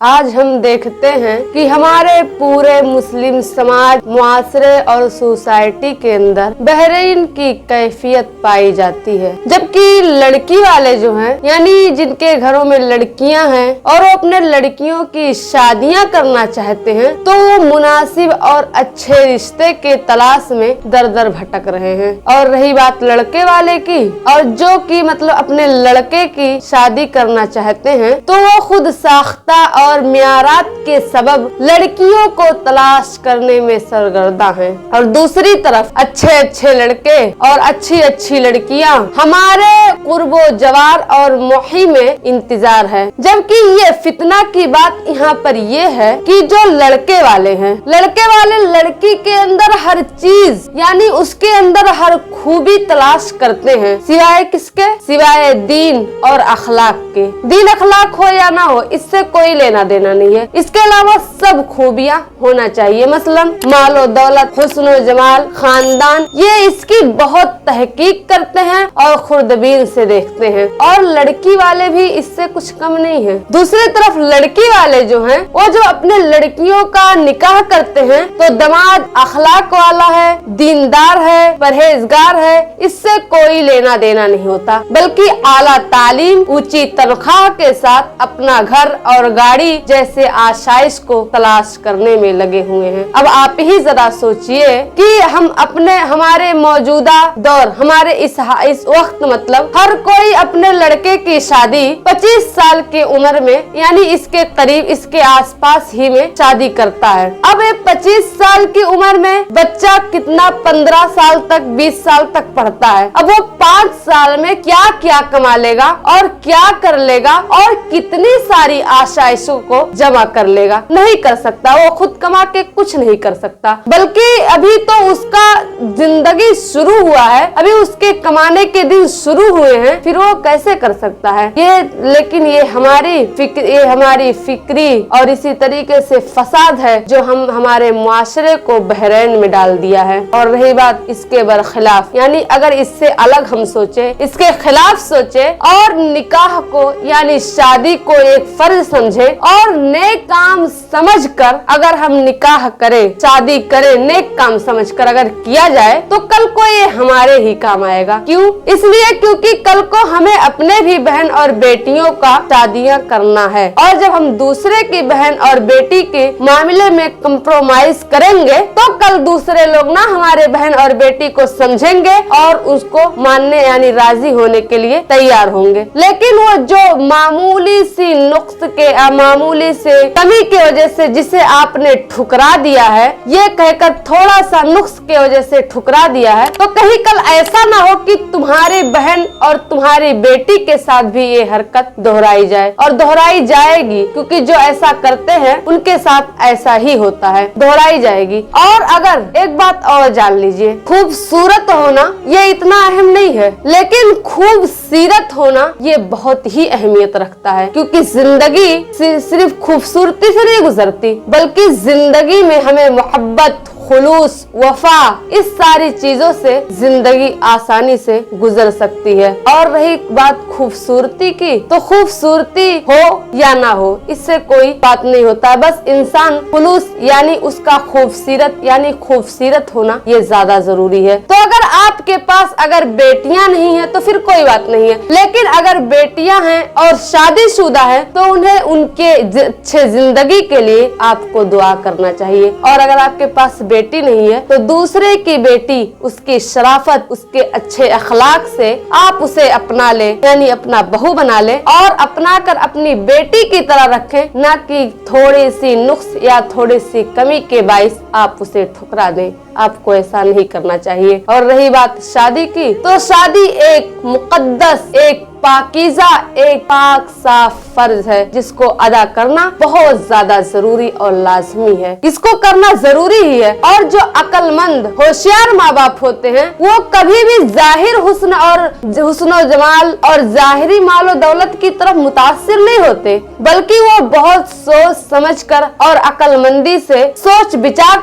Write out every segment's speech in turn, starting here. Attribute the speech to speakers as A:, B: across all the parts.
A: आज हम देखते हैं कि हमारे पूरे मुस्लिम समाज, मुआशरे और सोसाइटी के अंदर बहरीन की कैफियत पाई जाती है। जबकि लड़की वाले जो हैं, यानी जिनके घरों में लड़कियां हैं और वो अपने लड़कियों की शादियां करना चाहते हैं, तो वो मुनासिब और अच्छे रिश्ते के तलाश में दर दर भटक रहे हैं। और रही बात लड़के वाले की, और जो कि मतलब अपने लड़के की शादी करना चाहते हैं, तो वो खुद साख्ता और मियारात के सबब लड़कियों को तलाश करने में सरगर्दा हैं। और दूसरी तरफ अच्छे अच्छे लड़के और अच्छी अच्छी लड़कियां हमारे कुर्बो जवार और मोही में इंतजार है। जबकि ये फितना की बात यहाँ पर ये है कि जो लड़के वाले हैं, लड़के वाले लड़की के अंदर हर चीज, यानी उसके अंदर हर खूबी तलाश करते हैं, सिवाय किसके? सिवाय दीन और अखलाक के। दीन अखलाक हो या ना हो, इससे कोई लेना देना नहीं है। इसके अलावा सब खूबियां होना चाहिए, मसलन मालो दौलत, हुस्न जमाल, खानदान, ये इसकी बहुत तहकीक करते हैं और खुर्दबीन से देखते हैं। और लड़की वाले भी इससे कुछ कम नहीं है। दूसरी तरफ लड़की वाले जो हैं, वो जो अपने लड़कियों का निकाह करते हैं, तो दामाद अखलाक वाला है, दीनदार है, परहेजगार है, इससे कोई लेना देना नहीं होता, बल्कि आला तालीम, ऊंची तनख्वाह के साथ अपना घर और गाड़ी जैसे आशाइश को तलाश करने में लगे हुए हैं। अब आप ही जरा सोचिए कि हम अपने हमारे मौजूदा दौर, हमारे इस वक्त मतलब हर कोई अपने लड़के की शादी 25 साल के उम्र में, यानी इसके करीब, इसके आसपास ही में शादी करता है। अब 25 साल की उम्र में बच्चा कितना 15 साल तक, 20 साल तक पढ़ता है। अब वो 5 साल में क्या क्या कमा लेगा और क्या कर लेगा और कितनी सारी आशाइशों को जमा कर लेगा? नहीं कर सकता। वो खुद कमा के कुछ नहीं कर सकता, बल्कि अभी तो उसका जिंदगी शुरू हुआ है, अभी उसके कमाने के दिन शुरू हुए हैं, फिर वो कैसे कर सकता है ये? लेकिन ये हमारी फिक्री और इसी तरीके से फसाद है जो हमारे मुआशरे को बहरैन में डाल दिया है। और रही बात इसके बरखिलाफ, यानी अगर इससे अलग हम सोचे, इसके खिलाफ सोचे और निकाह को यानी शादी को एक फर्ज समझे और नेक काम समझकर अगर हम निकाह करें, शादी करें, नेक काम समझकर अगर किया जाए, तो कल को ये हमारे ही काम आएगा। क्यों? इसलिए क्योंकि कल को हमें अपने भी बहन और बेटियों का शादियां करना है, और जब हम दूसरे की बहन और बेटी के मामले में कंप्रोमाइज करेंगे, तो कल दूसरे लोग ना हमारे बहन और बेटी को समझेंगे और उसको मानने यानी राजी होने के लिए तैयार होंगे। लेकिन वो जो मामूली सी नुक्स के, मामूली से कमी की वजह से जिसे आपने ठुकरा दिया है, ये कहकर थोड़ा सा नुक्स की वजह से ठुकरा दिया है, तो कहीं कल ऐसा ना हो कि तुम्हारी बहन और तुम्हारी बेटी के साथ भी ये हरकत दोहराई जाए। और दोहराई जाएगी, क्योंकि जो ऐसा करते हैं उनके साथ ऐसा ही होता है, दोहराई जाएगी। और अगर एक बात और जान लीजिए, खूबसूरत होना ये इतना अहम नहीं है, लेकिन खूबसीरत होना ये बहुत ही अहमियत रखता है। क्योंकि जिंदगी सिर्फ खूबसूरती से नहीं गुजरती, बल्कि जिंदगी में हमें मोहब्बत, खुलूस, वफा, इस सारी चीजों से जिंदगी आसानी से गुजर सकती है। और रही बात खूबसूरती की, तो खूबसूरती हो या ना हो, इससे कोई बात नहीं होता है। बस इंसान खुलूस यानी उसका खूबसूरत यानी खूबसूरत होना ये ज्यादा जरूरी है। तो अगर आपके पास अगर बेटियां नहीं है तो फिर कोई बात नहीं है, लेकिन अगर बेटियां हैं और शादीशुदा है, तो उन्हें उनके अच्छे जिंदगी के लिए आपको दुआ करना चाहिए। और अगर आपके पास बेटी नहीं है, तो दूसरे की बेटी, उसकी शराफत, उसके अच्छे अखलाक से आप उसे अपना ले, यानी अपना बहू बना ले, और अपना कर अपनी बेटी की तरह रखें, ना कि थोड़ी सी नुक्स या थोड़ी सी कमी के बाइस आप उसे ठुकरा दें। आपको ऐसा नहीं करना चाहिए। और रही बात शादी की, तो शादी एक मुकद्दस, एक पाकीज़ा, एक पाक साफ फर्ज है, जिसको अदा करना बहुत ज्यादा जरूरी और लाजमी है। इसको करना जरूरी ही है। और जो अक्लमंद, होशियार माँ बाप होते हैं, वो कभी भी जाहिर हुस्न जमाल और जाहिरी मालो दौलत की तरफ मुतासिर नहीं होते, बल्कि वो बहुत सोच समझ कर और अक्लमंदी से सोच विचार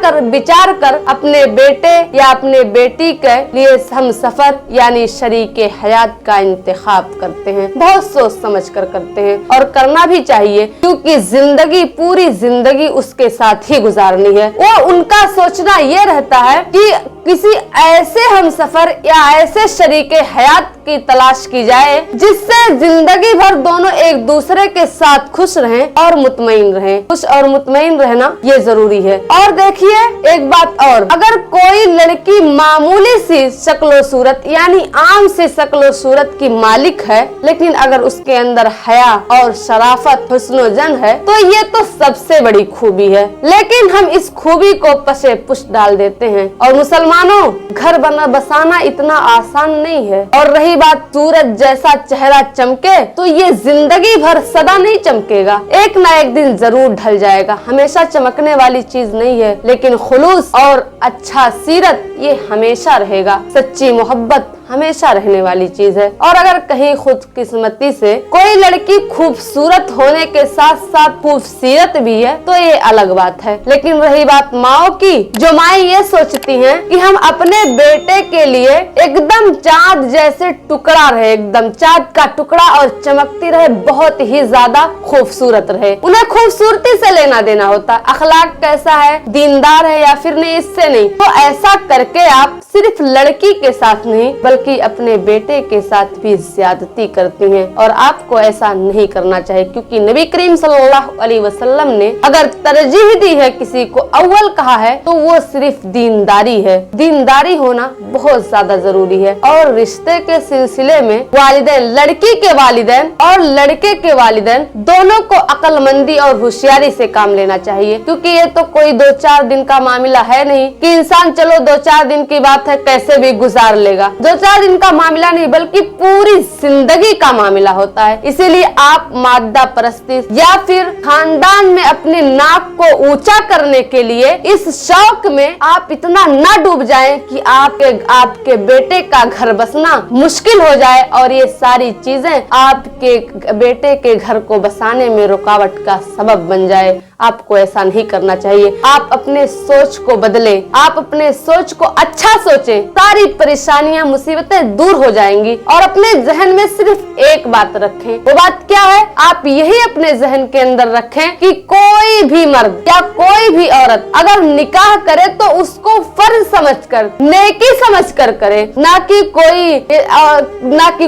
A: कर अपने बेटे या अपने बेटी के लिए हम सफर यानी शरीके हयात का इंतखाब कर करते हैं, बहुत सोच समझ कर करते हैं और करना भी चाहिए, क्योंकि जिंदगी पूरी जिंदगी उसके साथ ही गुजारनी है। वो उनका सोचना ये रहता है कि किसी ऐसे हमसफर या ऐसे शरीके हयात की तलाश की जाए जिससे जिंदगी भर दोनों एक दूसरे के साथ खुश रहें और मुतमईन रहें। खुश और मुतमईन रहना ये जरूरी है। और देखिए एक बात और, अगर कोई लड़की मामूली सी शक्लो सूरत यानी आम से शक्लो सूरत की मालिक है, लेकिन अगर उसके अंदर हया और शराफत हुस्नो जन है तो ये तो सबसे बड़ी खूबी है। लेकिन हम इस खूबी को पसे पुश डाल देते हैं। और मुसलमानों, घर बसाना इतना आसान नहीं है। और रही बात सूरज जैसा चेहरा चमके, तो ये जिंदगी भर सदा नहीं चमकेगा, एक ना एक दिन जरूर ढल जाएगा। हमेशा चमकने वाली चीज नहीं है, लेकिन खुलूस और अच्छा सीरत ये हमेशा रहेगा। सच्ची मोहब्बत हमेशा रहने वाली चीज है। और अगर कहीं खुदकिस्मती से कोई लड़की खूबसूरत होने के साथ साथ खूबसूरत भी है तो ये अलग बात है। लेकिन रही बात माओ की, जो माएं ये सोचती हैं कि हम अपने बेटे के लिए एकदम चाँद जैसे टुकड़ा रहे, एकदम चाँद का टुकड़ा और चमकती रहे, बहुत ही ज्यादा खूबसूरत रहे। उन्हें खूबसूरती से लेना देना होता, अखलाक कैसा है, दीनदार है या फिर नहीं, इससे नहीं। तो ऐसा करके आप सिर्फ लड़की के साथ नहीं बल्कि अपने बेटे के साथ भी ज्यादती करती हैं। और आपको ऐसा नहीं करना चाहिए, क्योंकि नबी करीम सल्लल्लाहु अलैहि वसल्लम ने अगर तरजीह दी है किसी को, अव्वल कहा है, तो वो सिर्फ दीनदारी है। दीनदारी होना बहुत ज्यादा जरूरी है। और रिश्ते के सिलसिले में वालिदैन, लड़की के वालिदैन और लड़के के वालिदैन दोनों को अक्लमंदी और होशियारी से काम लेना चाहिए, क्योंकि ये तो कोई 2-4 दिन का मामला है नहीं कि इंसान चलो 2-4 दिन की बात है कैसे भी गुजार लेगा। 2-4 दिन का मामला नहीं बल्कि पूरी जिंदगी का मामला होता है। इसीलिए आप मादा परस्ती या फिर खानदान में अपने नाक को ऊंचा करने के लिए इस शौक में आप इतना ना डूब जाएं कि आपके बेटे का घर बसना मुश्किल हो जाए और ये सारी चीजें आपके बेटे के घर को बसाने में रुकावट का सबब बन जाए। आपको ऐसा नहीं करना चाहिए। आप अपने सोच को बदले, आप अपने सोच को अच्छा सोचें, सारी परेशानियां मुसीबतें दूर हो जाएंगी। और अपने जहन में सिर्फ एक बात रखें, वो बात क्या है, आप यही अपने जहन के अंदर रखें कि कोई भी मर्द या कोई भी औरत अगर निकाह करे तो उसको फर्ज समझकर, नेकी समझकर करे, ना कि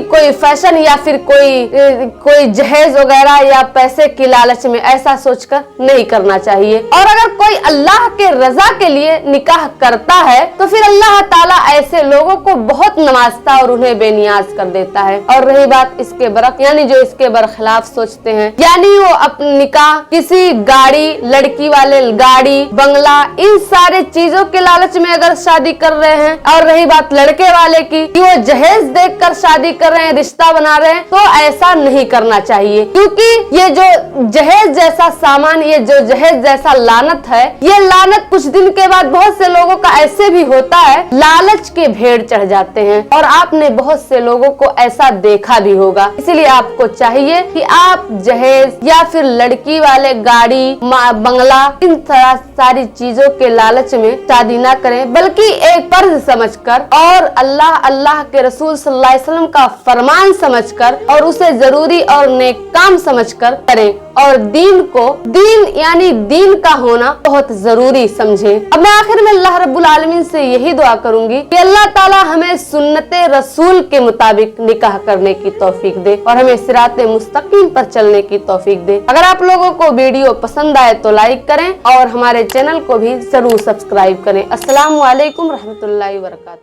A: कोई फैशन या फिर कोई जहेज वगैरह या पैसे की लालच में ऐसा सोचकर नहीं करना चाहिए। और अगर कोई अल्लाह के रजा के लिए निकाह करता है तो फिर अल्लाह ताला ऐसे लोगों को बहुत नवाजता और उन्हें बेनियाज कर देता है। और रही बात इसके बरख, यानी जो इसके बरखिलाफ सोचते हैं, यानी वो अपनी निकाह किसी गाड़ी, लड़की वाले गाड़ी, बंगला, इन सारे चीजों के लालच में अगर शादी कर रहे हैं। और रही बात लड़के वाले की कि वो जहेज देखकर शादी कर रहे हैं, रिश्ता बना रहे हैं, तो ऐसा नहीं करना चाहिए, क्योंकि ये जो जहेज जैसा सामान, ये जो जहेज जैसा लानत है, ये लानत कुछ दिन के बाद बहुत से लोगों का ऐसे भी होता है, लालच के भेड़ चढ़ जाते हैं। और आपने बहुत से लोगों को ऐसा देखा भी होगा। इसलिए आपको चाहिए कि आप जहेज या फिर लड़की वाले गाड़ी, बंगला, इन सारी चीजों के लालच में शादी ना करें, बल्कि एक फर्ज समझकर और अल्लाह के रसूल सल्लल्लाहु अलैहि वसल्लम का फरमान समझकर और उसे जरूरी और नेक काम समझकर करें। और दीन यानी दीन का होना बहुत जरूरी समझे। अब मैं आखिर में अल्लाह रब्बुल आलमीन से यही दुआ करूंगी कि अल्लाह ताला हमें सुन्नते रसूल के मुताबिक निकाह करने की तौफीक दे और हमें सिराते मुस्तकीम पर चलने की तौफीक दे। अगर आप लोगों को वीडियो पसंद आए तो लाइक करें और हमारे चैनल को भी जरूर सब्सक्राइब करें। अस्सलामु अलैकुम रहमतुल्लाहि व बरकातहू।